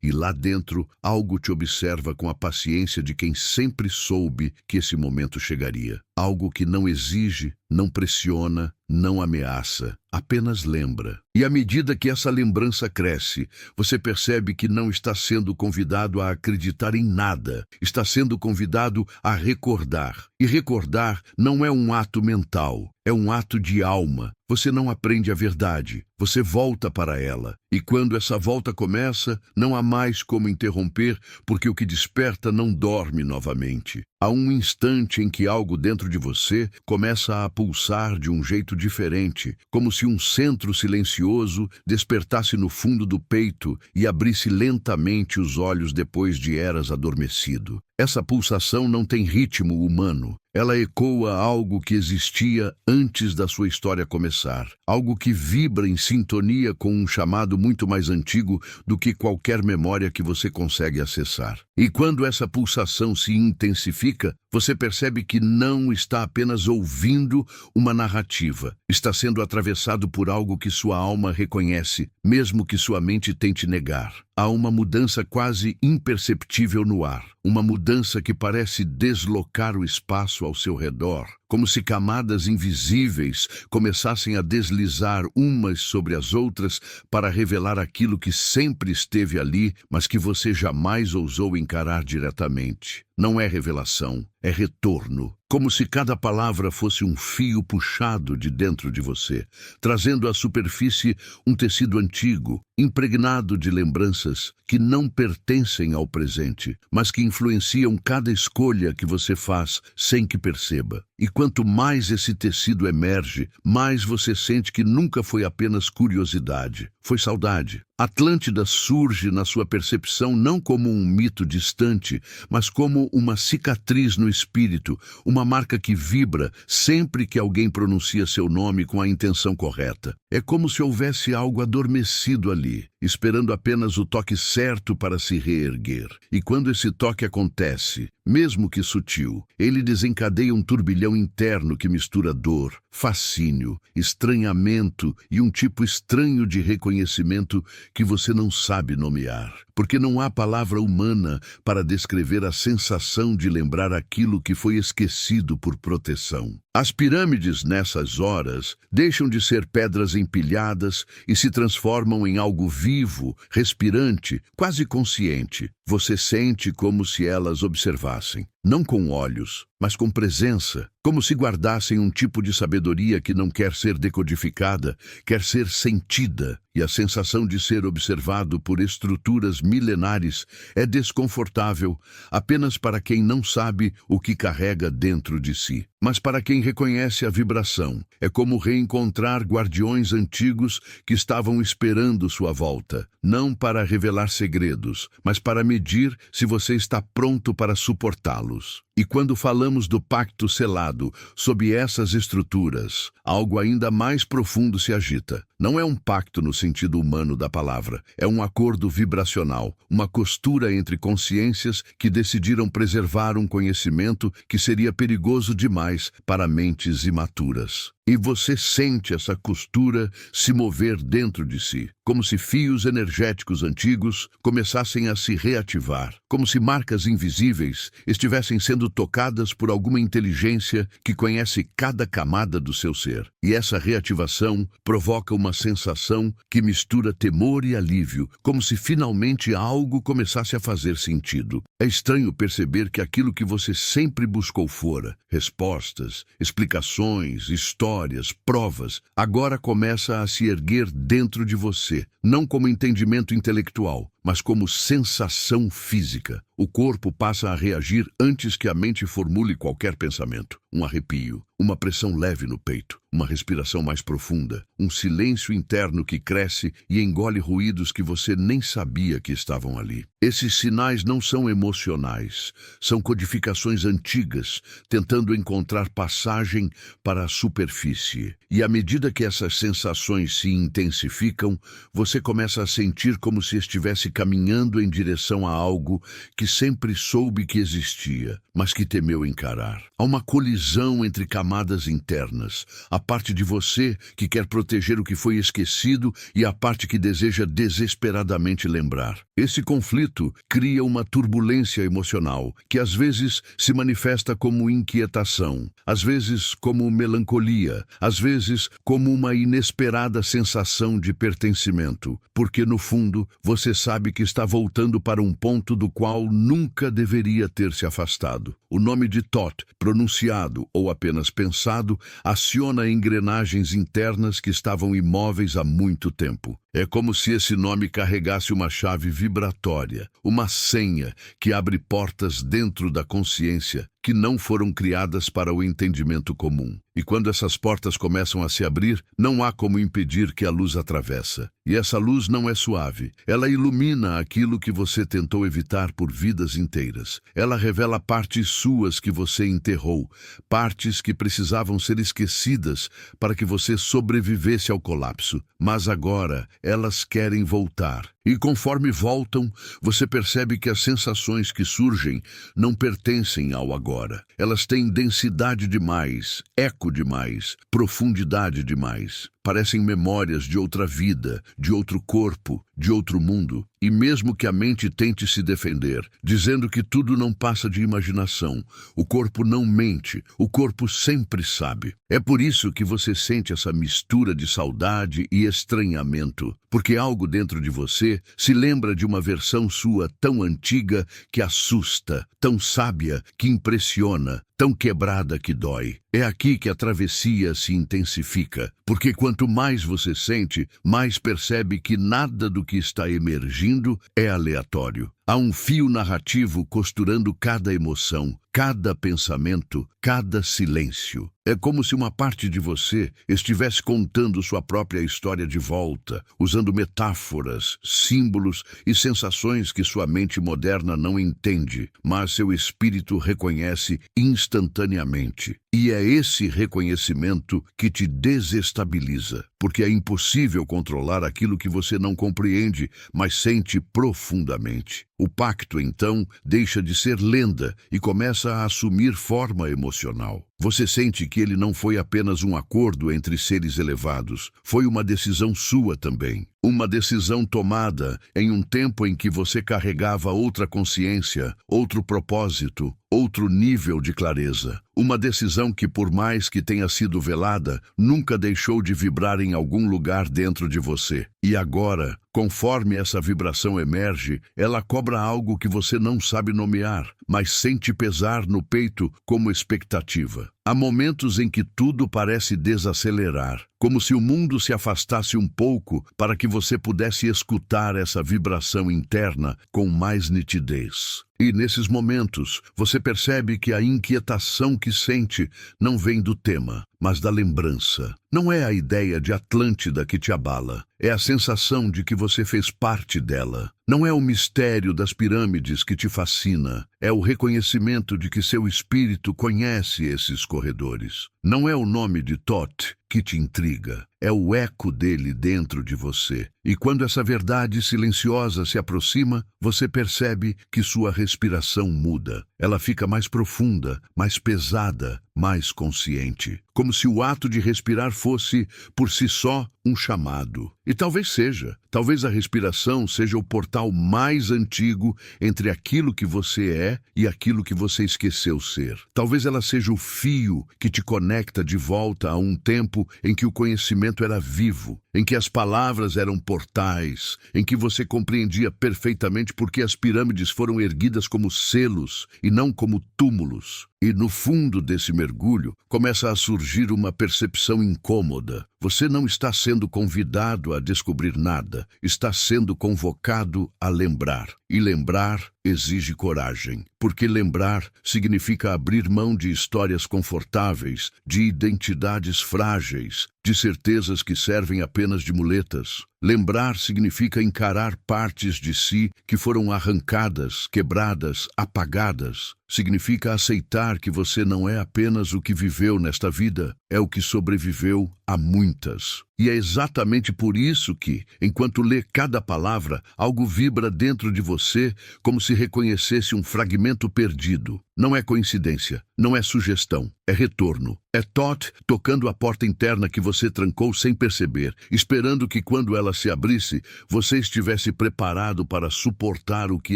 E lá dentro, algo te observa com a paciência de quem sempre soube que esse momento chegaria. Algo que não exige, não pressiona, não ameaça, apenas lembra. E à medida que essa lembrança cresce, você percebe que não está sendo convidado a acreditar em nada, está sendo convidado a recordar. E recordar não é um ato mental, é um ato de alma. Você não aprende a verdade, você volta para ela. E quando essa volta começa, não há mais como interromper, porque o que desperta não dorme novamente. Há um instante em que algo dentro de você começa a pulsar de um jeito diferente, como se um centro silencioso despertasse no fundo do peito e abrisse lentamente os olhos depois de eras adormecido. Essa pulsação não tem ritmo humano. Ela ecoa algo que existia antes da sua história começar. Algo que vibra em sintonia com um chamado muito mais antigo do que qualquer memória que você consegue acessar. E quando essa pulsação se intensifica, você percebe que não está apenas ouvindo uma narrativa. Está sendo atravessado por algo que sua alma reconhece, mesmo que sua mente tente negar. Há uma mudança quase imperceptível no ar. Uma mudança que parece deslocar o espaço ao seu redor, como se camadas invisíveis começassem a deslizar umas sobre as outras para revelar aquilo que sempre esteve ali, mas que você jamais ousou encarar diretamente. Não é revelação, é retorno. Como se cada palavra fosse um fio puxado de dentro de você, trazendo à superfície um tecido antigo, impregnado de lembranças que não pertencem ao presente, mas que influenciam cada escolha que você faz sem que perceba. E quanto mais esse tecido emerge, mais você sente que nunca foi apenas curiosidade, foi saudade. Atlântida surge na sua percepção não como um mito distante, mas como uma cicatriz no espírito, uma marca que vibra sempre que alguém pronuncia seu nome com a intenção correta. É como se houvesse algo adormecido ali, esperando apenas o toque certo para se reerguer. E quando esse toque acontece, mesmo que sutil, ele desencadeia um turbilhão interno que mistura dor, fascínio, estranhamento e um tipo estranho de reconhecimento que você não sabe nomear. Porque não há palavra humana para descrever a sensação de lembrar aquilo que foi esquecido por proteção. As pirâmides, nessas horas, deixam de ser pedras empilhadas e se transformam em algo vivo, respirante, quase consciente. Você sente como se elas observassem, não com olhos, mas com presença, como se guardassem um tipo de sabedoria que não quer ser decodificada, quer ser sentida. E a sensação de ser observado por estruturas milenares é desconfortável apenas para quem não sabe o que carrega dentro de si. Mas para quem reconhece a vibração, é como reencontrar guardiões antigos que estavam esperando sua volta, não para revelar segredos, mas para medir se você está pronto para suportá-los. E quando falamos falamos do pacto selado, sob essas estruturas, algo ainda mais profundo se agita. Não é um pacto no sentido humano da palavra, é um acordo vibracional, uma costura entre consciências que decidiram preservar um conhecimento que seria perigoso demais para mentes imaturas. E você sente essa costura se mover dentro de si, como se fios energéticos antigos começassem a se reativar, como se marcas invisíveis estivessem sendo tocadas por alguma inteligência que conhece cada camada do seu ser. E essa reativação provoca uma sensação que mistura temor e alívio, como se finalmente algo começasse a fazer sentido. É estranho perceber que aquilo que você sempre buscou fora, respostas, explicações, histórias, provas, agora começa a se erguer dentro de você, não como entendimento intelectual, mas como sensação física. O corpo passa a reagir antes que a mente formule qualquer pensamento. Um arrepio, uma pressão leve no peito, uma respiração mais profunda, um silêncio interno que cresce e engole ruídos que você nem sabia que estavam ali. Esses sinais não são emocionais, são codificações antigas, tentando encontrar passagem para a superfície. E à medida que essas sensações se intensificam, você começa a sentir como se estivesse caminhando em direção a algo que sempre soube que existia, mas que temeu encarar. Há uma colisão entre camadas internas, a parte de você que quer proteger o que foi esquecido e a parte que deseja desesperadamente lembrar. Esse conflito cria uma turbulência emocional, que às vezes se manifesta como inquietação, às vezes como melancolia, às vezes como uma inesperada sensação de pertencimento, porque no fundo você sabe que está voltando para um ponto do qual nunca deveria ter se afastado. O nome de Thoth, pronunciado ou apenas pensado, aciona engrenagens internas que estavam imóveis há muito tempo. É como se esse nome carregasse uma chave vibratória, uma senha que abre portas dentro da consciência que não foram criadas para o entendimento comum. E quando essas portas começam a se abrir, não há como impedir que a luz atravessa. E essa luz não é suave. Ela ilumina aquilo que você tentou evitar por vidas inteiras. Ela revela partes suas que você enterrou, partes que precisavam ser esquecidas para que você sobrevivesse ao colapso. Mas agora, elas querem voltar. E conforme voltam, você percebe que as sensações que surgem não pertencem ao agora. Elas têm densidade demais, eco demais, profundidade demais. Parecem memórias de outra vida, de outro corpo, de outro mundo. E mesmo que a mente tente se defender, dizendo que tudo não passa de imaginação, o corpo não mente, o corpo sempre sabe. É por isso que você sente essa mistura de saudade e estranhamento, porque algo dentro de você se lembra de uma versão sua tão antiga que assusta, tão sábia que impressiona, tão quebrada que dói. É aqui que a travessia se intensifica, porque quanto mais você sente, mais percebe que nada do que está emergindo é aleatório. Há um fio narrativo costurando cada emoção, cada pensamento, cada silêncio. É como se uma parte de você estivesse contando sua própria história de volta, usando metáforas, símbolos e sensações que sua mente moderna não entende, mas seu espírito reconhece instantaneamente. E é esse reconhecimento que te desestabiliza, porque é impossível controlar aquilo que você não compreende, mas sente profundamente. O pacto, então, deixa de ser lenda e começa a assumir forma emocional. Você sente que ele não foi apenas um acordo entre seres elevados, foi uma decisão sua também. Uma decisão tomada em um tempo em que você carregava outra consciência, outro propósito, outro nível de clareza. Uma decisão que, por mais que tenha sido velada, nunca deixou de vibrar em algum lugar dentro de você. E agora, conforme essa vibração emerge, ela cobra algo que você não sabe nomear, mas sente pesar no peito como expectativa. Há momentos em que tudo parece desacelerar, como se o mundo se afastasse um pouco para que você pudesse escutar essa vibração interna com mais nitidez. E nesses momentos, você percebe que a inquietação que sente não vem do tema, mas da lembrança. Não é a ideia de Atlântida que te abala, é a sensação de que você fez parte dela. Não é o mistério das pirâmides que te fascina, é o reconhecimento de que seu espírito conhece esses corredores. Não é o nome de Thoth que te intriga, é o eco dele dentro de você. E quando essa verdade silenciosa se aproxima, você percebe que sua respiração muda. Ela fica mais profunda, mais pesada, mais consciente. Como se o ato de respirar fosse, por si só, um chamado. E talvez seja. Talvez a respiração seja o portal mais antigo entre aquilo que você é e aquilo que você esqueceu ser. Talvez ela seja o fio que te conecta de volta a um tempo em que o conhecimento era vivo, em que as palavras eram portais, em que você compreendia perfeitamente por que as pirâmides foram erguidas como selos e não como túmulos. E no fundo desse mergulho começa a surgir uma percepção incômoda. Você não está sendo convidado a descobrir nada, está sendo convocado a lembrar. E lembrar exige coragem, porque lembrar significa abrir mão de histórias confortáveis, de identidades frágeis, de certezas que servem apenas de muletas. Lembrar significa encarar partes de si que foram arrancadas, quebradas, apagadas. Significa aceitar que você não é apenas o que viveu nesta vida, é o que sobreviveu a muitas. E é exatamente por isso que, enquanto lê cada palavra, algo vibra dentro de você como se reconhecesse um fragmento perdido. Não é coincidência, não é sugestão, é retorno. É Thoth tocando a porta interna que você trancou sem perceber, esperando que quando ela se abrisse, você estivesse preparado para suportar o que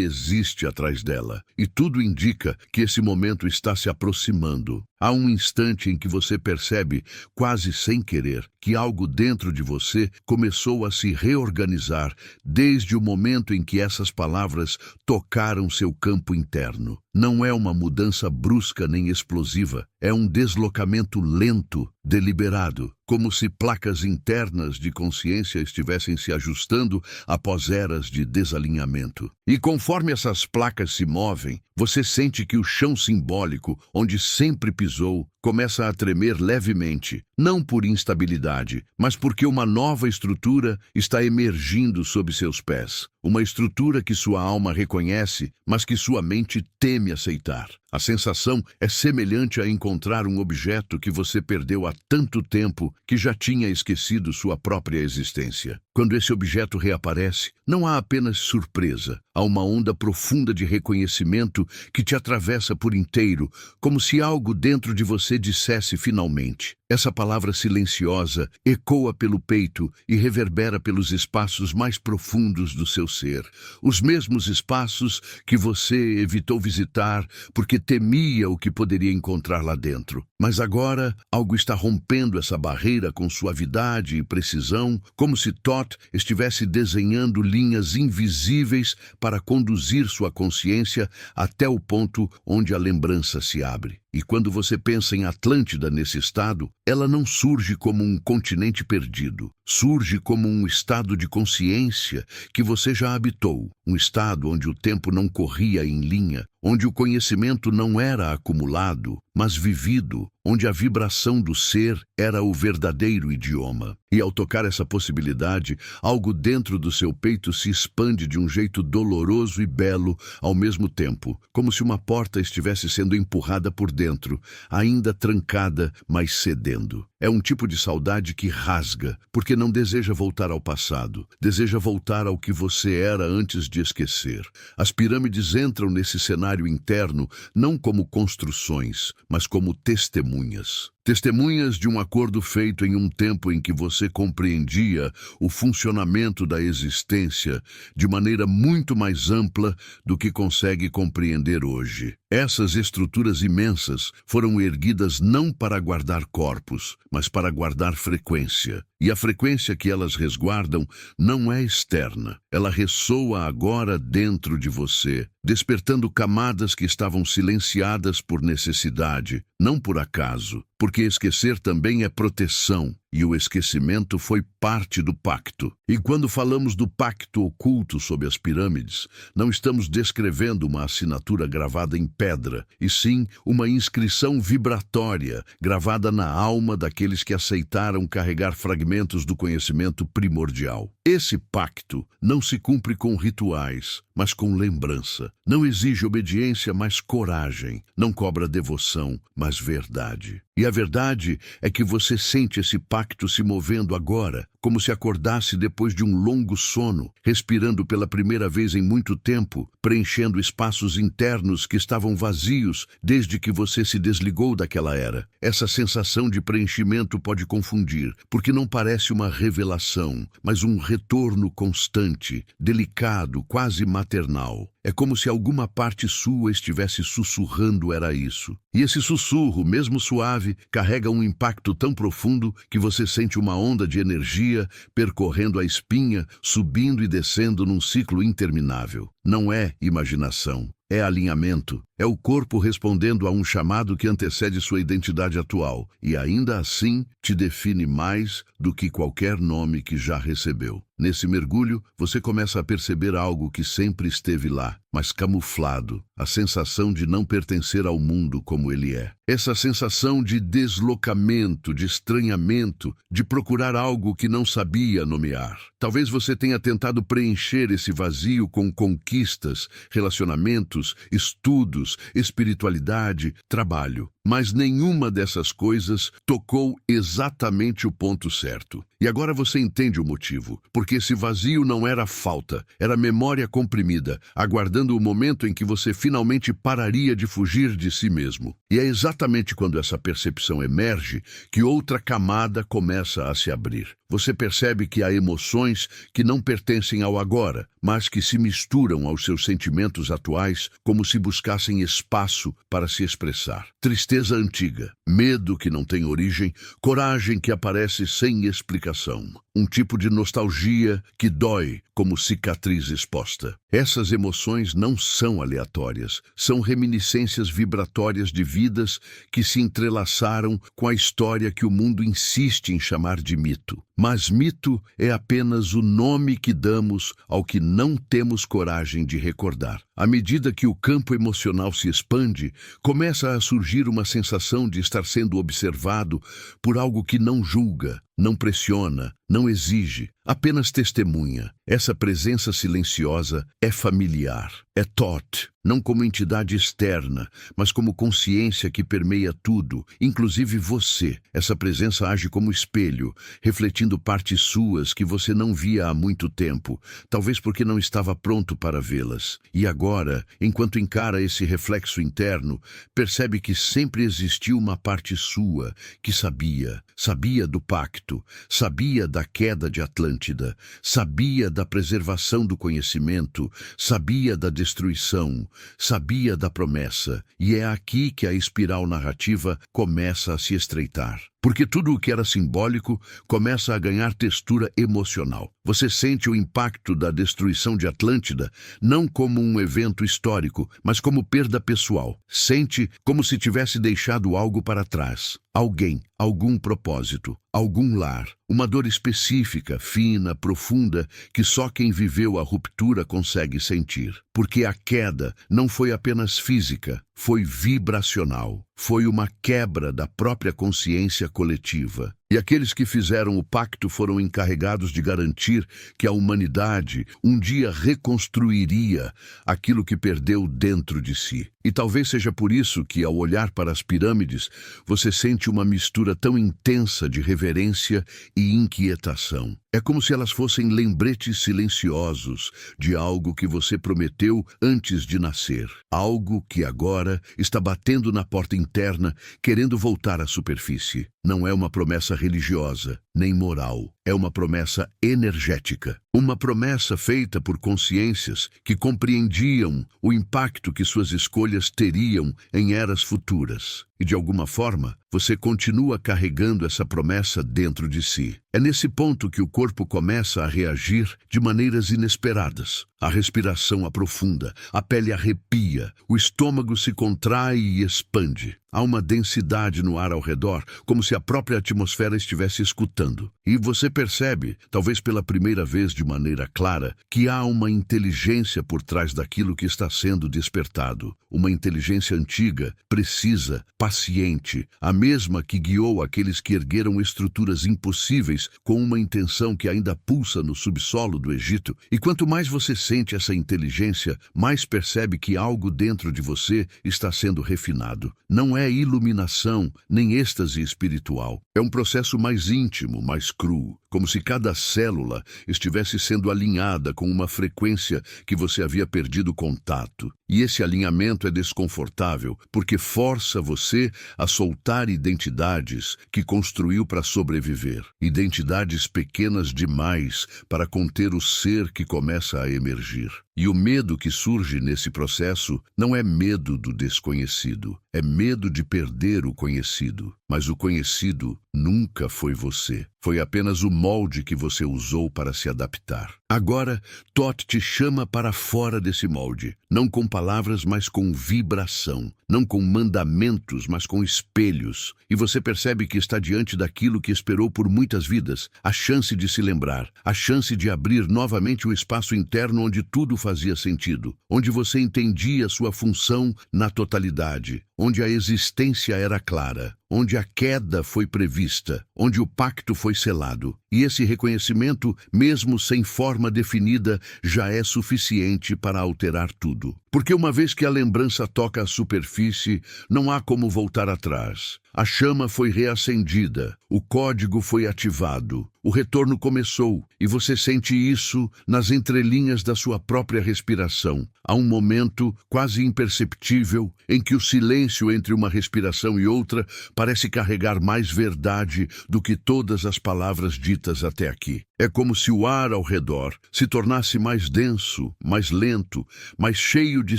existe atrás dela. E tudo indica que esse momento está se aproximando. Há um instante em que você percebe, quase sem querer, que algo dentro de você começou a se reorganizar desde o momento em que essas palavras tocaram seu campo interno. Não é uma mudança brusca nem explosiva, é um deslocamento lento, deliberado, como se placas internas de consciência estivessem se ajustando após eras de desalinhamento. E conforme essas placas se movem, você sente que o chão simbólico, onde sempre pisou, começa a tremer levemente, não por instabilidade, mas porque uma nova estrutura está emergindo sob seus pés. Uma estrutura que sua alma reconhece, mas que sua mente teme aceitar. A sensação é semelhante a encontrar um objeto que você perdeu há tanto tempo que já tinha esquecido sua própria existência. Quando esse objeto reaparece, não há apenas surpresa, há uma onda profunda de reconhecimento que te atravessa por inteiro, como se algo dentro de você dissesse finalmente. Essa palavra silenciosa ecoa pelo peito e reverbera pelos espaços mais profundos do seu ser. Os mesmos espaços que você evitou visitar porque temia o que poderia encontrar lá dentro. Mas agora, algo está rompendo essa barreira com suavidade e precisão, como se Thoth estivesse desenhando linhas invisíveis para conduzir sua consciência até o ponto onde a lembrança se abre. E quando você pensa em Atlântida nesse estado, ela não surge como um continente perdido. Surge como um estado de consciência que você já habitou. Um estado onde o tempo não corria em linha, onde o conhecimento não era acumulado, mas vivido, onde a vibração do ser era o verdadeiro idioma. E ao tocar essa possibilidade, algo dentro do seu peito se expande de um jeito doloroso e belo ao mesmo tempo, como se uma porta estivesse sendo empurrada por dentro, ainda trancada, mas cedendo. É um tipo de saudade que rasga, porque não deseja voltar ao passado, deseja voltar ao que você era antes de esquecer. As pirâmides entram nesse cenário interno não como construções, mas como testemunhas. Testemunhas de um acordo feito em um tempo em que você compreendia o funcionamento da existência de maneira muito mais ampla do que consegue compreender hoje. Essas estruturas imensas foram erguidas não para guardar corpos, mas para guardar frequência. E a frequência que elas resguardam não é externa. Ela ressoa agora dentro de você, despertando camadas que estavam silenciadas por necessidade, não por acaso. Porque esquecer também é proteção, e o esquecimento foi parte do pacto. E quando falamos do pacto oculto sob as pirâmides, não estamos descrevendo uma assinatura gravada em pedra, e sim uma inscrição vibratória, gravada na alma daqueles que aceitaram carregar fragmentos fundamentos do conhecimento primordial. Esse pacto não se cumpre com rituais, mas com lembrança. Não exige obediência, mas coragem. Não cobra devoção, mas verdade. E a verdade é que você sente esse pacto se movendo agora, como se acordasse depois de um longo sono, respirando pela primeira vez em muito tempo, preenchendo espaços internos que estavam vazios desde que você se desligou daquela era. Essa sensação de preenchimento pode confundir, porque não parece uma revelação, mas um retorno constante, delicado, quase maternal. É como se alguma parte sua estivesse sussurrando era isso. E esse sussurro, mesmo suave, carrega um impacto tão profundo que você sente uma onda de energia percorrendo a espinha, subindo e descendo num ciclo interminável. Não é imaginação. É alinhamento, é o corpo respondendo a um chamado que antecede sua identidade atual e ainda assim te define mais do que qualquer nome que já recebeu. Nesse mergulho, você começa a perceber algo que sempre esteve lá, mas camuflado, a sensação de não pertencer ao mundo como ele é. Essa sensação de deslocamento, de estranhamento, de procurar algo que não sabia nomear. Talvez você tenha tentado preencher esse vazio com conquistas, relacionamentos, estudos, espiritualidade, trabalho. Mas nenhuma dessas coisas tocou exatamente o ponto certo. E agora você entende o motivo, porque esse vazio não era falta, era memória comprimida, aguardando o momento em que você finalmente pararia de fugir de si mesmo. E é exatamente quando essa percepção emerge que outra camada começa a se abrir. Você percebe que há emoções que não pertencem ao agora, mas que se misturam aos seus sentimentos atuais como se buscassem espaço para se expressar. Tristeza antiga, medo que não tem origem, coragem que aparece sem explicação. Um tipo de nostalgia que dói como cicatriz exposta. Essas emoções não são aleatórias, são reminiscências vibratórias de vidas que se entrelaçaram com a história que o mundo insiste em chamar de mito. Mas mito é apenas o nome que damos ao que não temos coragem de recordar. À medida que o campo emocional se expande, começa a surgir uma sensação de estar sendo observado por algo que não julga, não pressiona, não exige, apenas testemunha. Essa presença silenciosa é familiar, é thought, não como entidade externa, mas como consciência que permeia tudo, inclusive você. Essa presença age como espelho, refletindo partes suas que você não via há muito tempo, talvez porque não estava pronto para vê-las. E agora, enquanto encara esse reflexo interno, percebe que sempre existiu uma parte sua que sabia do pacto, sabia da queda de Atlântida, sabia da preservação do conhecimento, sabia da destruição, sabia da promessa, e é aqui que a espiral narrativa começa a se estreitar. Porque tudo o que era simbólico começa a ganhar textura emocional. Você sente o impacto da destruição de Atlântida não como um evento histórico, mas como perda pessoal. Sente como se tivesse deixado algo para trás. Alguém, algum propósito, algum lar, uma dor específica, fina, profunda, que só quem viveu a ruptura consegue sentir. Porque a queda não foi apenas física, foi vibracional. Foi uma quebra da própria consciência coletiva. E aqueles que fizeram o pacto foram encarregados de garantir que a humanidade um dia reconstruiria aquilo que perdeu dentro de si. E talvez seja por isso que, ao olhar para as pirâmides, você sente uma mistura tão intensa de reverência e inquietação. É como se elas fossem lembretes silenciosos de algo que você prometeu antes de nascer. Algo que agora está batendo na porta interna, querendo voltar à superfície. Não é uma promessa religiosa, nem moral. É uma promessa energética. Uma promessa feita por consciências que compreendiam o impacto que suas escolhas teriam em eras futuras. E, de alguma forma, você continua carregando essa promessa dentro de si. É nesse ponto que o corpo começa a reagir de maneiras inesperadas. A respiração aprofunda, a pele arrepia, o estômago se contrai e expande. Há uma densidade no ar ao redor, como se a própria atmosfera estivesse escutando. E você percebe, talvez pela primeira vez de maneira clara, que há uma inteligência por trás daquilo que está sendo despertado. Uma inteligência antiga, precisa, paciente, a mesma que guiou aqueles que ergueram estruturas impossíveis com uma intenção que ainda pulsa no subsolo do Egito. E quanto mais você sente essa inteligência, mais percebe que algo dentro de você está sendo refinado. Não é iluminação, nem êxtase espiritual. É um processo mais íntimo, mais cru, como se cada célula estivesse sendo alinhada com uma frequência que você havia perdido contato. E esse alinhamento é desconfortável, porque força você a soltar identidades que construiu para sobreviver. Identidades pequenas demais para conter o ser que começa a emergir. E o medo que surge nesse processo não é medo do desconhecido, é medo de perder o conhecido. Mas o conhecido nunca foi você. Foi apenas o molde que você usou para se adaptar. Agora, Thoth te chama para fora desse molde, não com palavras, mas com vibração, não com mandamentos, mas com espelhos. E você percebe que está diante daquilo que esperou por muitas vidas, a chance de se lembrar, a chance de abrir novamente o espaço interno onde tudo fazia sentido, onde você entendia sua função na totalidade, onde a existência era clara, onde a queda foi prevista, onde o pacto foi selado. E esse reconhecimento, mesmo sem forma definida, já é suficiente para alterar tudo. Porque uma vez que a lembrança toca a superfície, não há como voltar atrás. A chama foi reacendida, o código foi ativado, o retorno começou, e você sente isso nas entrelinhas da sua própria respiração. Há um momento quase imperceptível em que o silêncio entre uma respiração e outra parece carregar mais verdade do que todas as palavras ditas até aqui. É como se o ar ao redor se tornasse mais denso, mais lento, mais cheio de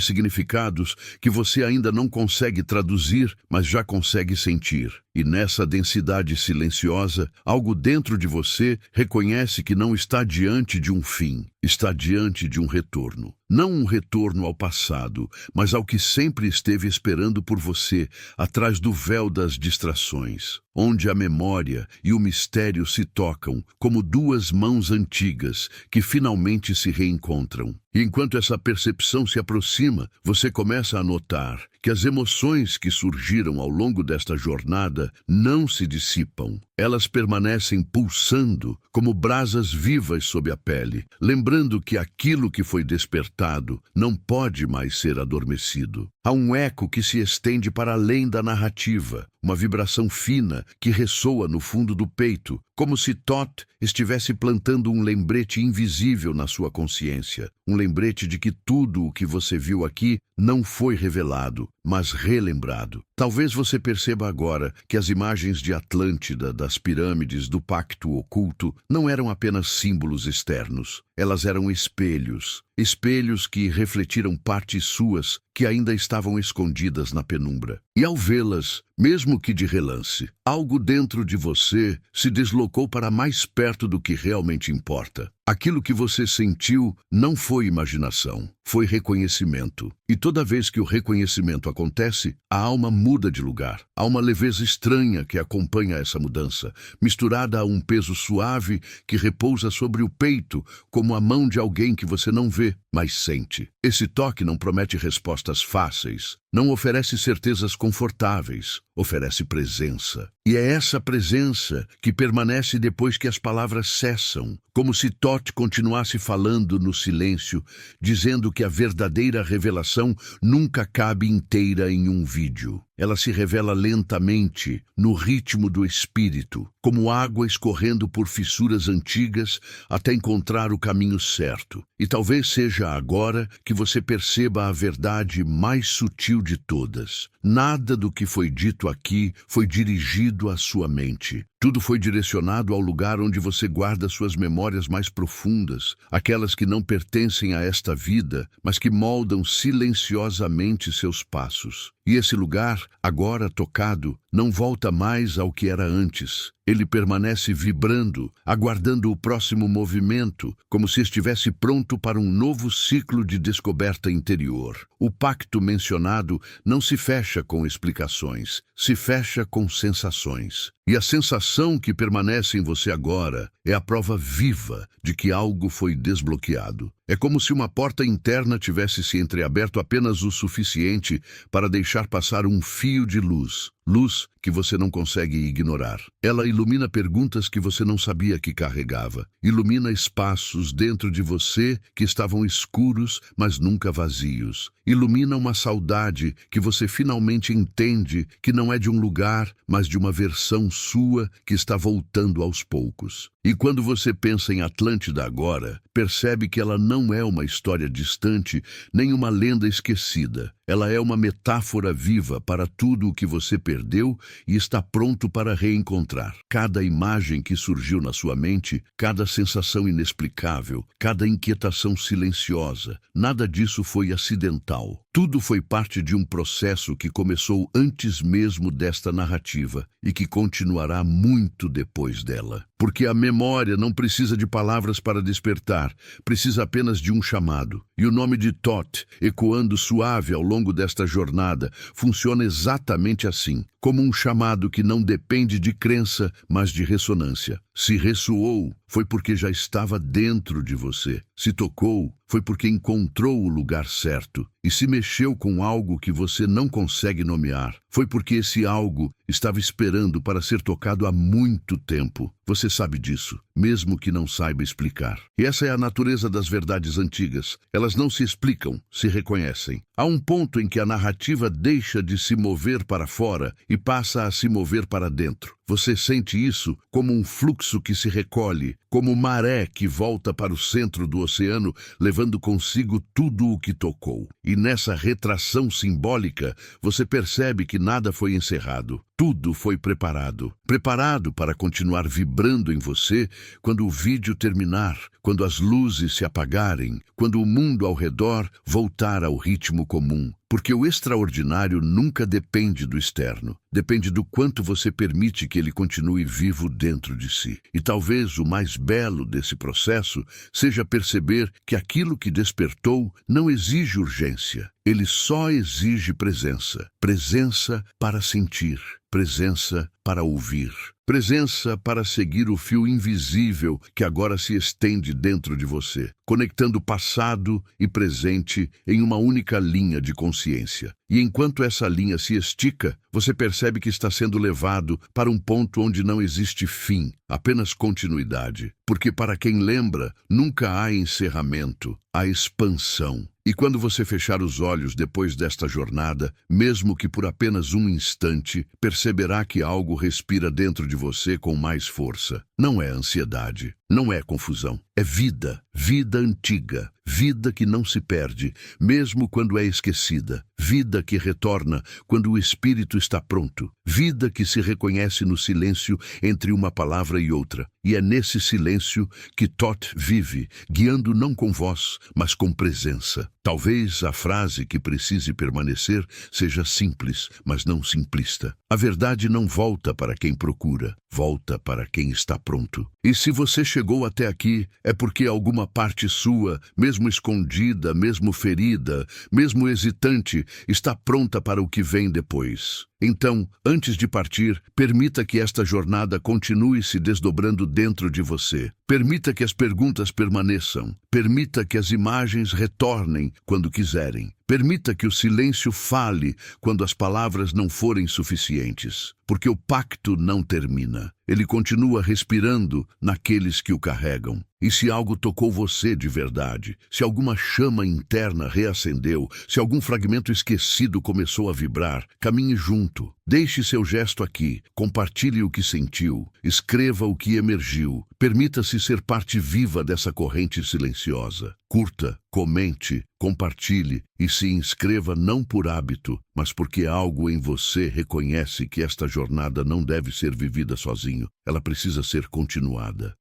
significados que você ainda não consegue traduzir, mas já consegue sentir. E nessa densidade silenciosa, algo dentro de você reconhece que não está diante de um fim, está diante de um retorno. Não um retorno ao passado, mas ao que sempre esteve esperando por você, atrás do véu das distrações, onde a memória e o mistério se tocam como duas mãos antigas que finalmente se reencontram. E enquanto essa percepção se aproxima, você começa a notar que as emoções que surgiram ao longo desta jornada não se dissipam. Elas permanecem pulsando como brasas vivas sob a pele, lembrando que aquilo que foi despertado não pode mais ser adormecido. Há um eco que se estende para além da narrativa, uma vibração fina que ressoa no fundo do peito, como se Thoth estivesse plantando um lembrete invisível na sua consciência, um lembrete de que tudo o que você viu aqui não foi revelado, mas relembrado. Talvez você perceba agora que as imagens de Atlântida, das pirâmides, do pacto oculto, não eram apenas símbolos externos. Elas eram espelhos, espelhos que refletiram partes suas que ainda estavam escondidas na penumbra. E ao vê-las, mesmo que de relance, algo dentro de você se deslocou para mais perto do que realmente importa. Aquilo que você sentiu não foi imaginação, foi reconhecimento. E toda vez que o reconhecimento acontece, a alma muda de lugar. Há uma leveza estranha que acompanha essa mudança, misturada a um peso suave que repousa sobre o peito, como a mão de alguém que você não vê, mas sente. Esse toque não promete respostas fáceis, não oferece certezas confortáveis, oferece presença. E é essa presença que permanece depois que as palavras cessam, como se Thoth continuasse falando no silêncio, dizendo que a verdadeira revelação nunca cabe inteira em um vídeo. Ela se revela lentamente, no ritmo do espírito, como água escorrendo por fissuras antigas até encontrar o caminho certo. E talvez seja agora que você perceba a verdade mais sutil de todas. Nada do que foi dito aqui foi dirigido à sua mente. Tudo foi direcionado ao lugar onde você guarda suas memórias mais profundas, aquelas que não pertencem a esta vida, mas que moldam silenciosamente seus passos. E esse lugar, agora tocado, não volta mais ao que era antes. Ele permanece vibrando, aguardando o próximo movimento, como se estivesse pronto para um novo ciclo de descoberta interior. O pacto mencionado não se fecha com explicações, se fecha com sensações. E a sensação que permanece em você agora é a prova viva de que algo foi desbloqueado. É como se uma porta interna tivesse se entreaberto apenas o suficiente para deixar passar um fio de luz. Luz que você não consegue ignorar. Ela ilumina perguntas que você não sabia que carregava. Ilumina espaços dentro de você que estavam escuros, mas nunca vazios. Ilumina uma saudade que você finalmente entende que não é de um lugar, mas de uma versão sua que está voltando aos poucos. E quando você pensa em Atlântida agora, percebe que ela não é uma história distante, nem uma lenda esquecida. Ela é uma metáfora viva para tudo o que você perdeu e está pronto para reencontrar. Cada imagem que surgiu na sua mente, cada sensação inexplicável, cada inquietação silenciosa, nada disso foi acidental. Tudo foi parte de um processo que começou antes mesmo desta narrativa e que continuará muito depois dela. Porque a memória não precisa de palavras para despertar, precisa apenas de um chamado. E o nome de Thoth, ecoando suave ao longo desta jornada, funciona exatamente assim, como um chamado que não depende de crença, mas de ressonância. Se ressoou, foi porque já estava dentro de você. Se tocou, foi porque encontrou o lugar certo. E se mexeu com algo que você não consegue nomear, foi porque esse algo estava esperando para ser tocado há muito tempo. Você sabe disso, mesmo que não saiba explicar. E essa é a natureza das verdades antigas. Elas não se explicam, se reconhecem. Há um ponto em que a narrativa deixa de se mover para fora e passa a se mover para dentro. Você sente isso como um fluxo que se recolhe, como maré que volta para o centro do oceano, levando consigo tudo o que tocou. E nessa retração simbólica, você percebe que nada foi encerrado. Tudo foi preparado. Preparado para continuar vibrando em você quando o vídeo terminar, quando as luzes se apagarem, quando o mundo ao redor voltar ao ritmo comum. Porque o extraordinário nunca depende do externo. Depende do quanto você permite que ele continue vivo dentro de si. E talvez o mais belo desse processo seja perceber que aquilo que despertou não exige urgência. Ele só exige presença. Presença para sentir. Presença para ouvir. Presença para seguir o fio invisível que agora se estende dentro de você, conectando passado e presente em uma única linha de consciência. E enquanto essa linha se estica, você percebe que está sendo levado para um ponto onde não existe fim, apenas continuidade. Porque para quem lembra, nunca há encerramento, há expansão. E quando você fechar os olhos depois desta jornada, mesmo que por apenas um instante, perceberá que algo respira dentro de você com mais força. Não é ansiedade, não é confusão, é vida, vida antiga, vida que não se perde, mesmo quando é esquecida, vida que retorna quando o espírito está pronto, vida que se reconhece no silêncio entre uma palavra e outra. E é nesse silêncio que Thoth vive, guiando não com voz, mas com presença. Talvez a frase que precise permanecer seja simples, mas não simplista. A verdade não volta para quem procura, volta para quem está pronto. E se você chegou até aqui, é porque alguma parte sua, mesmo escondida, mesmo ferida, mesmo hesitante, está pronta para o que vem depois. Então, antes de partir, permita que esta jornada continue se desdobrando dentro de você. Permita que as perguntas permaneçam. Permita que as imagens retornem quando quiserem. Permita que o silêncio fale quando as palavras não forem suficientes. Porque o pacto não termina. Ele continua respirando naqueles que o carregam. E se algo tocou você de verdade, se alguma chama interna reacendeu, se algum fragmento esquecido começou a vibrar, caminhe junto. Deixe seu gesto aqui, compartilhe o que sentiu, escreva o que emergiu, Permita-se ser parte viva dessa corrente silenciosa. Curta, comente, compartilhe e se inscreva não por hábito, mas porque algo em você reconhece que esta jornada não deve ser vivida sozinho. Ela precisa ser continuada.